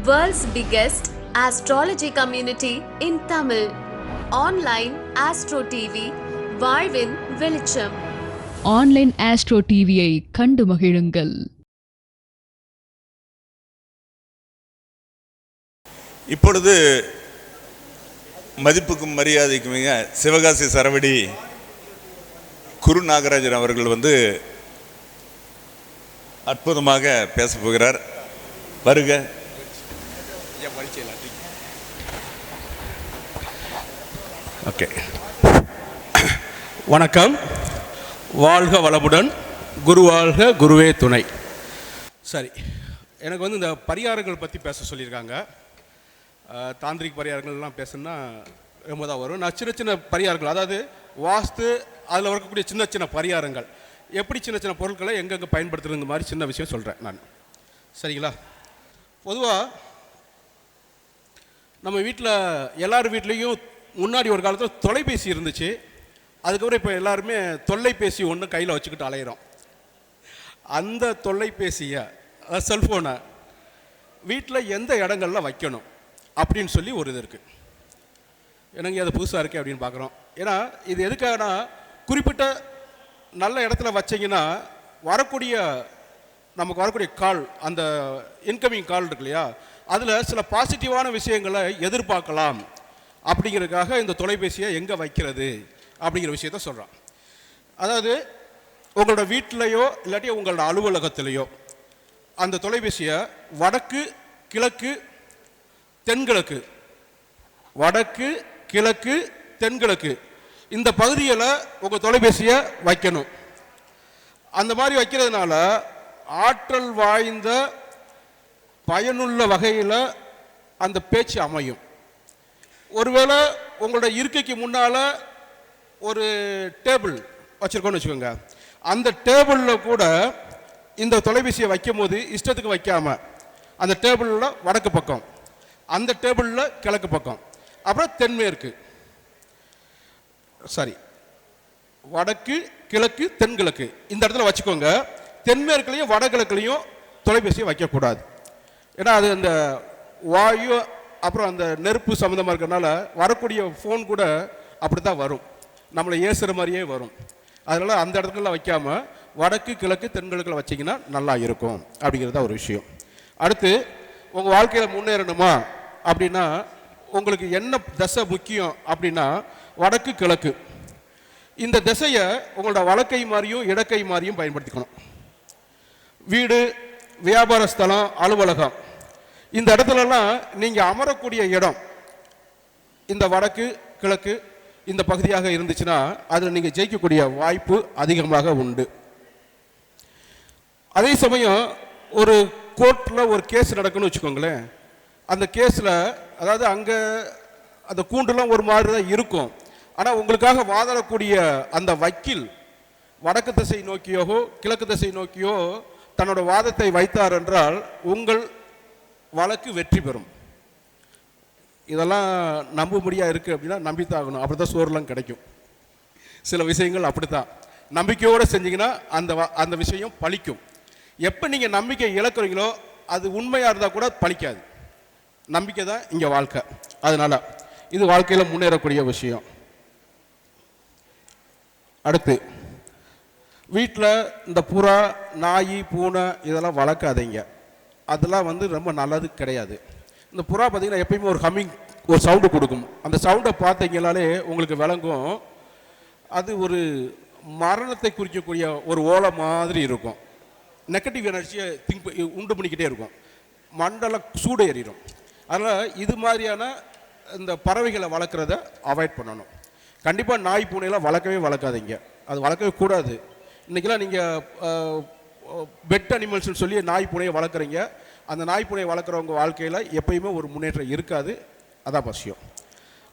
World's biggest astrology community in Tamil. Online Astro TV, வாழ்வின் வெளிச்சம். Online astro டிவியை கண்டு மகிழுங்கள். இப்பொழுது மதிப்புக்கும் மரியாதைக்கும் சிவகாசி சரவடி குரு நாகராஜன் அவர்கள் அற்புதமாக பேச போகிறார். வருக. ஓகே, வணக்கம். வாழ்க வளமுடன். குரு வாழ்க, குருவே துணை. சரி, எனக்கு இந்த பரிகாரங்கள் பற்றி பேச சொல்லியிருக்காங்க. தாந்திரிக் பரிகாரங்கள்லாம் பேசணுன்னா ரொம்ப தான் வரும். நான் சின்ன சின்ன பரிகாரங்கள், அதாவது வாஸ்து, அதில் வரக்கூடிய சின்ன சின்ன பரிகாரங்கள், எப்படி சின்ன சின்ன பொருட்களை எங்கெங்கே பயன்படுத்துகிற மாதிரி சின்ன விஷயம் சொல்கிறேன் நான். சரிங்களா? பொதுவாக நம்ம வீட்டில் எல்லார் வீட்லேயும் முன்னாடி ஒரு காலத்தில் தொலைபேசி இருந்துச்சு. அதுக்கப்புறம் இப்போ எல்லாருமே தொல்லைபேசி ஒன்று கையில் வச்சுக்கிட்டு அலையிறோம். அந்த தொல்லைபேசியை, செல்ஃபோனை வீட்டில் எந்த இடங்களில் வைக்கணும் அப்படின்னு சொல்லி ஒரு இது இருக்குது. எனக்கு அது புதுசாக இருக்குது அப்படின்னு பார்க்குறோம். ஏன்னா இது எதுக்காகனா, குறிப்பிட்ட நல்ல இடத்துல வச்சிங்கன்னா நமக்கு வரக்கூடிய கால், அந்த இன்கமிங் கால் இருக்கு இல்லையா, அதில் சில பாசிட்டிவான விஷயங்களை எதிர்பார்க்கலாம். அப்படிங்கிறதுக்காக இந்த தொலைபேசியை எங்கே வைக்கிறது அப்படிங்கிற விஷயத்த சொல்கிறான். அதாவது உங்களோட வீட்டிலையோ இல்லாட்டி உங்களோட அலுவலகத்திலையோ அந்த தொலைபேசியை வடக்கு, கிழக்கு, தென்கிழக்கு, வடக்கு, கிழக்கு, தென்கிழக்கு இந்த பகுதியில் உங்கள் தொலைபேசியை வைக்கணும். அந்த மாதிரி வைக்கிறதுனால ஆற்றல் வாய்ந்த பயனுள்ள வகையில் அந்த பேச்சு அமையும். ஒருவேளை உங்களோட இருக்கைக்கு முன்னால் ஒரு டேபிள் வச்சுருக்கோன்னு வச்சுக்கோங்க. அந்த டேபிளில் கூட இந்த தொலைபேசியை வைக்கும் போது இஷ்டத்துக்கு வைக்காமல், அந்த டேபிளில் வடக்கு பக்கம், அந்த டேபிளில் கிழக்கு பக்கம், அப்புறம் தென்மேற்கு, சரி வடக்கு, கிழக்கு, தென்கிழக்கு இந்த இடத்துல வச்சுக்கோங்க. தென்மேற்குலையும் வடகிழக்குலையும் தொலைபேசியை வைக்கக்கூடாது. ஏன்னா அது அந்த வாயு அப்புறம் அந்த நெருப்பு சம்மந்தமாக இருக்கிறதுனால வரக்கூடிய ஃபோன் கூட அப்படி தான் வரும், நம்மளை ஏசுகிற மாதிரியே வரும். அதனால் அந்த இடத்துக்குலாம் வைக்காமல் வடக்கு, கிழக்கு, தென்கிழக்கில் வச்சிங்கன்னா நல்லா இருக்கும் அப்படிங்கிறது தான் ஒரு விஷயம். அடுத்து, உங்கள் வாழ்க்கையில் முன்னேறணுமா அப்படின்னா உங்களுக்கு என்ன திசை முக்கியம் அப்படின்னா வடக்கு, கிழக்கு இந்த திசையை உங்களோட வலக்கை மாதிரியும் இடக்கை மாதிரியும் பயன்படுத்திக்கணும். வீடு, வியாபார ஸ்தலம், அலுவலகம் இந்த இடத்துலலாம் நீங்கள் அமரக்கூடிய இடம் இந்த வடக்கு, கிழக்கு இந்த பகுதியாக இருந்துச்சுன்னா அதில் நீங்கள் ஜெயிக்கக்கூடிய வாய்ப்பு அதிகமாக உண்டு. அதே சமயம் ஒரு கோர்ட்டில் ஒரு கேஸ் நடக்குன்னு வச்சுக்கோங்களேன். அந்த கேஸில், அதாவது அங்கே அந்த கூண்டுலாம் ஒரு மாதிரி தான் இருக்கும். ஆனால் உங்களுக்காக வாதாடக்கூடிய அந்த வக்கீல் வடக்கு திசை நோக்கியோ கிழக்கு திசை நோக்கியோ தன்னோட வாதத்தை வைத்தார் என்றால் உங்கள் வழக்கு வெற்றி பெறும். இதெல்லாம் நம்பும்படியாக இருக்குது அப்படின்னா நம்பித்தாகணும். அப்படி தான் சோறுலாம் கிடைக்கும். சில விஷயங்கள் அப்படி தான் நம்பிக்கையோடு செஞ்சிங்கன்னா அந்த விஷயம் பலிக்கும். எப்போ நீங்கள் நம்பிக்கை இழக்கிறீங்களோ அது உண்மையாக இருந்தால் கூட பலிக்காது. நம்பிக்கை தான் இங்கே வாழ்க்கை. அதனால் இது வாழ்க்கையில் முன்னேறக்கூடிய விஷயம். அடுத்து, வீட்டில் இந்த புறா, நாய், பூனை இதெல்லாம் வளர்க்காதீங்க. அதெல்லாம் ரொம்ப நல்லது கிடையாது. இந்த புறா பார்த்திங்கன்னா எப்பயுமே ஒரு சவுண்டு கொடுக்கும். அந்த சவுண்டை பார்த்தீங்கனாலே உங்களுக்கு விளங்கும். அது ஒரு மரணத்தை குறிக்கக்கூடிய ஒரு ஓலை மாதிரி இருக்கும். நெகட்டிவ் எனர்ஜியை உண்டு பண்ணிக்கிட்டே இருக்கும். மண்டலம் சூடு ஏறிடும். அதனால் இது மாதிரியான இந்த பறவைகளை வளர்க்குறத அவாய்ட் பண்ணணும். கண்டிப்பாக நாய், பூனையெல்லாம் வளர்க்காதீங்க. அது வளர்க்கவே கூடாது. இன்றைக்கெல்லாம் நீங்கள் பெட் அனிமல்ஸ்னு சொல்லி நாய், பூனையை வளர்க்குறீங்க. அந்த நாய், பூனையை வளர்க்குறவங்க வாழ்க்கையில் எப்பயுமே ஒரு முன்னேற்றம் இருக்காது. அதான் விஷயம்.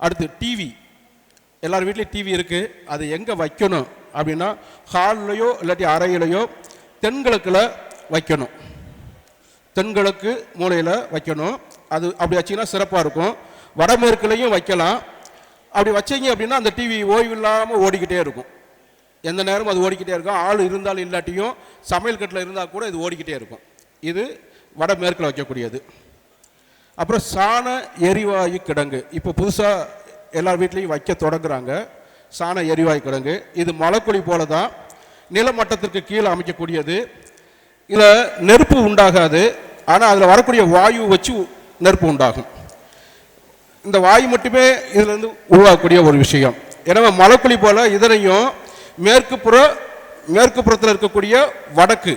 அடுத்து, டிவி. எல்லார் வீட்லேயும் டிவி இருக்குது. அது எங்கே வைக்கணும் அப்படின்னா ஹால்லையோ இல்லாட்டி அறையிலையோ தென்கிழக்கில் வைக்கணும். தென்கிழக்கு மூலையில் வைக்கணும். அது அப்படி வச்சிங்கன்னா சிறப்பாக இருக்கும். வடமேற்குலையும் வைக்கலாம். அப்படி வச்சிங்க அப்படின்னா அந்த டிவி ஓய்வு இல்லாமல் ஓடிக்கிட்டே இருக்கும். எந்த நேரமும் அது ஓடிக்கிட்டே இருக்கும். ஆள் இருந்தாலும் இல்லாட்டியும் சமையல் கட்டில் இருந்தால் கூட இது ஓடிக்கிட்டே இருக்கும். இது வடமேற்கில் வைக்கக்கூடியது. அப்புறம் சாண எரிவாயு கிடங்கு இப்போ புதுசாக எல்லார் வீட்லேயும் வைக்க தொடங்குறாங்க. சாண எரிவாயு கிடங்கு இது மலைக்குழி போல தான், நிலமட்டத்திற்கு கீழே அமைக்கக்கூடியது. இதில் நெருப்பு உண்டாகாது, ஆனால் அதில் வரக்கூடிய வாயு வச்சு நெருப்பு உண்டாகும். இந்த வாயு மட்டுமே இதிலிருந்து உருவாகக்கூடிய ஒரு விஷயம். எனவே மலைக்குழி போல இதனையும் மேற்கு புறத்தில் இருக்கக்கூடிய வடக்கு,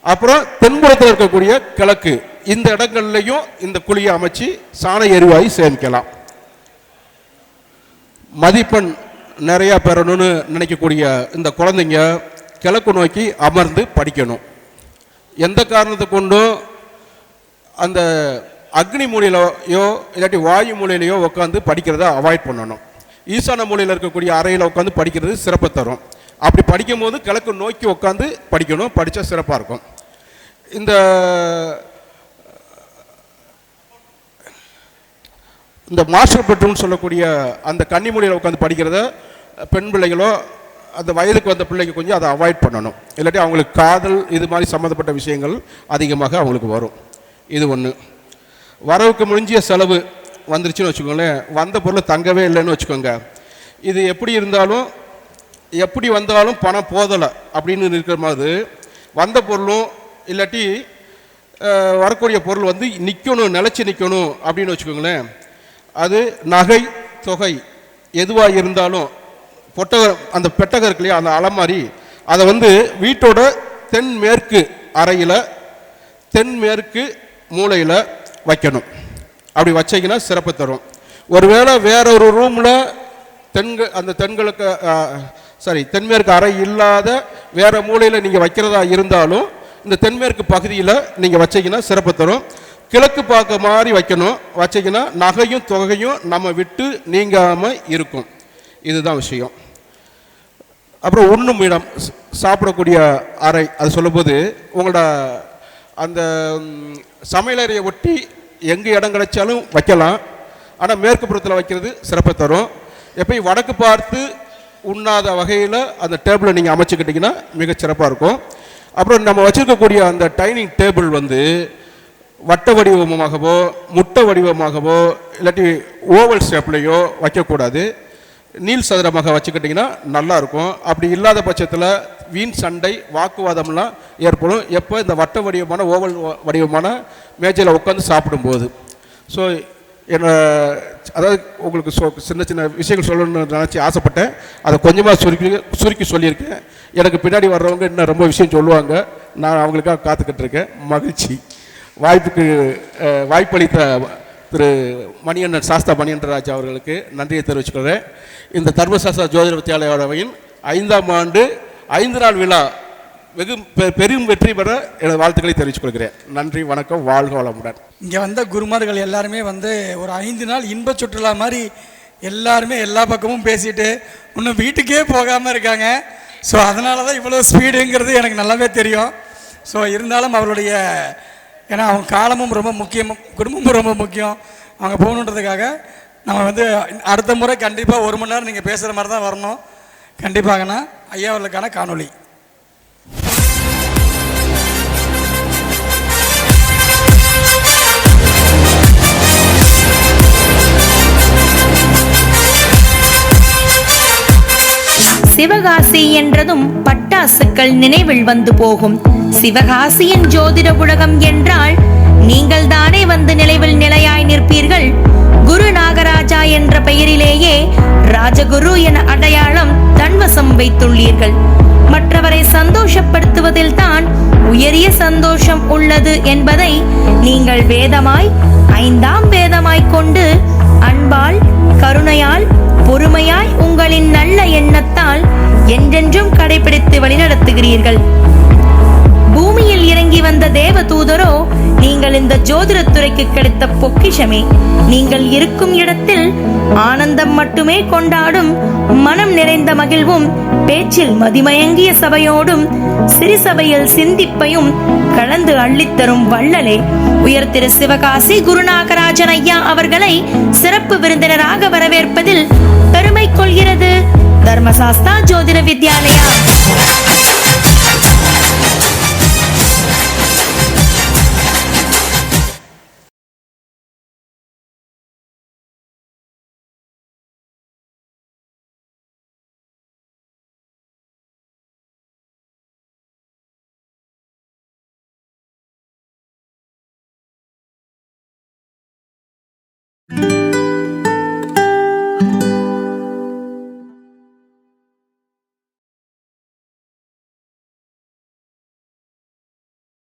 அப்புறம் தென்புறத்தில் இருக்கக்கூடிய கிழக்கு, இந்த இடங்கள்லையும் இந்த குழியை அமைச்சு சாண எரிவாயு சேமிக்கலாம். மதிப்பெண் நிறையா பெறணும்னு நினைக்கக்கூடிய இந்த குழந்தைங்க கிழக்கு நோக்கி அமர்ந்து படிக்கணும். எந்த காரணத்தை கொண்டும் அந்த அக்னி மூலையிலையோ இல்லாட்டி வாயு மூலையிலையோ உட்காந்து படிக்கிறத அவாய்ட் பண்ணணும். ஈசான மூலையில் இருக்கக்கூடிய அறையில் உட்காந்து படிக்கிறது சிறப்பு தரும். அப்படி படிக்கும் போது கிழக்கு நோக்கி உட்காந்து படிக்கணும், படித்தா சிறப்பாக இருக்கும். இந்த மாஸ்டர் பெட்ரூம்னு சொல்லக்கூடிய அந்த கன்னிமூலையில் உட்காந்து படிக்கிறத பெண் பிள்ளைகளோ அந்த வயதுக்கு வந்த பிள்ளைங்க கொஞ்சம் அதை அவாய்ட் பண்ணணும். இல்லாட்டி அவங்களுக்கு காதல் இது மாதிரி சம்மந்தப்பட்ட விஷயங்கள் அதிகமாக அவங்களுக்கு வரும். இது ஒன்று. வரவுக்கு முடிஞ்சிய செலவு வந்துருச்சுன்னு வச்சுக்கோங்களேன், வந்த பொருள் தங்கவே இல்லைன்னு வச்சுக்கோங்க. இது எப்படி வந்தாலும் பணம் போதலை அப்படின்னு இருக்கிற மாதிரி வந்த பொருளும் இல்லாட்டி வரக்கூடிய பொருள் வந்து நிற்கணும், நிலச்சி நிற்கணும் அப்படின்னு வச்சுக்கோங்களேன். அது நகை தொகை எதுவாக இருந்தாலும் அந்த பெட்டகம் இருக்கு இல்லையா, அந்த அலமாரி, அதை வந்து வீட்டோட தென்மேற்கு அறையில் தென்மேற்கு மூலையில் வைக்கணும். அப்படி வச்சிங்கன்னா சிறப்பு தரும். ஒருவேளை வேற ஒரு ரூமில் தென்மேற்கு அறை இல்லாத வேற மூலையில் நீங்கள் வைக்கிறதா இருந்தாலும் இந்த தென்மேற்கு பகுதியில் நீங்கள் வச்சிங்கன்னா சிறப்பு தரும். கிழக்கு பார்க்க மாதிரி வைக்கணும். வச்சிங்கன்னா நகையும் தொகையும் நம்ம விட்டு நீங்காமல் இருக்கும். இதுதான் விஷயம். அப்புறம் உண்ணும் இடம், சாப்பிடக்கூடிய அறை, அது சொல்லும்போது உங்களோட அந்த சமையலறையை ஒட்டி எங்கே இடம் கிடைச்சாலும் வைக்கலாம். ஆனால் மேற்கு புறத்தில் வைக்கிறது சிறப்பை தரும். எப்பயும் வடக்கு பார்த்து உண்ணாத வகையில் அந்த டேபிளை நீங்கள் அமைச்சுக்கிட்டிங்கன்னா மிகச்சிறப்பாக இருக்கும். அப்புறம் நம்ம வச்சுருக்கக்கூடிய அந்த டைனிங் டேபிள் வந்து வட்ட வடிவமாகவோ முட்டை வடிவமாகவோ இல்லாட்டி ஓவல் ஷேப்லேயோ வைக்கக்கூடாது. நீள் சதுரமாக வச்சுக்கிட்டிங்கன்னா நல்லாயிருக்கும். அப்படி இல்லாத பட்சத்தில் வீண் சண்டை வாக்குவாதம்லாம் ஏற்படும் எப்போ இந்த வட்ட வடிவமான ஓவல் வடிவமான மேஜையில் உட்காந்து சாப்பிடும்போது. ஸோ அதாவது உங்களுக்கு சின்ன சின்ன விஷயங்கள் சொல்லணும்னு நினச்சி ஆசைப்பட்டேன். அதை கொஞ்சமாக சுருக்கி சொல்லியிருக்கேன். எனக்கு பின்னாடி வர்றவங்க இன்னும் ரொம்ப விஷயம் சொல்லுவாங்க. நான் அவங்களுக்காக காத்துக்கிட்டு இருக்கேன். மகிழ்ச்சி. வாய்ப்பளித்த திரு மணியண்ணன் சாஸ்தா மணியன்ராஜ் அவர்களுக்கு நன்றியை தெரிவிச்சுக்கிறேன். இந்த தர்மசாஸ்திரா ஜோதிட வித்யாலயாவின் 5ஆம் ஆண்டு 5 நாள் விழா வெகு பெரும் வெற்றி பெற எனது வாழ்த்துக்களை தெரிவித்துக் கொள்கிறேன். நன்றி, வணக்கம், வாழ்க வளமுடன். இங்கே வந்த குருமார்கள் எல்லாருமே வந்து ஒரு 5 நாள் இன்ப சுற்றுலா மாதிரி எல்லாருமே எல்லா பக்கமும் பேசிட்டு இன்னும் வீட்டுக்கே போகாமல் இருக்காங்க. ஸோ அதனால தான் இவ்வளோ ஸ்பீடுங்கிறது எனக்கு நல்லாவே தெரியும். ஸோ இருந்தாலும் அவருடைய ஏன்னா அவங்க காலமும் ரொம்ப முக்கியம், குடும்பமும் ரொம்ப முக்கியம். அவங்க போகணுன்றதுக்காக நம்ம வந்து அடுத்த முறை கண்டிப்பாக 1 மணி நேரம் நீங்கள் பேசுகிற மாதிரி தான் வரணும். கண்டிப்பாகண்ணா ஐயா அவர்களுக்கான காணொளி. சிவகாசி என்றதும் பட்டாசுக்கள் நினைவில் வந்து போகும். சிவகாசியின் ஜோதிட உலகம் என்றால் நீங்கள் தானே வந்து நினைவில் நிலையாய் நிற்பீர்கள். குரு நாகராஜா என்ற பெயரிலேயே ராஜகுரு என அடையாளம் தன்வசம் வைத்துள்ளீர்கள். மற்றவரை சந்தோஷப்படுத்துவதில் தான் உயரிய சந்தோஷம் உள்ளது என்பதை நீங்கள் வேதமாய் 5ஆம் வேதமாய் கொண்டு அன்பால் கருணையால் பொறுமையாய் உங்களின் நல்ல எண்ணத்தால் என்றென்றும் கடைபிடித்து வழிநடத்துகிறீர்கள். பூமியில் இறங்கி வந்த தேவ தூதரோ நீங்கள் இந்த ஜோதிடத்துறைக்கு கிடைத்த பொக்கிஷமே. நீங்கள் இருக்கும் இடத்தில் ஆனந்தம் மட்டுமே கொண்டாடும் மனம் நிறைந்த மகிழ்வும் பேச்சில் மதிமயங்கிய சபையோடும் சிறு சபையில் சிந்திப்பையும் கலந்து அள்ளித்தரும் வள்ளலே உயர் திரு சிவகாசி குருநாகராஜன் ஐயா அவர்களை சிறப்பு விருந்தினராக வரவேற்பதில் பெருமை கொள்கிறது தர்மசாஸ்தா ஜோதிட வித்யாலயா. you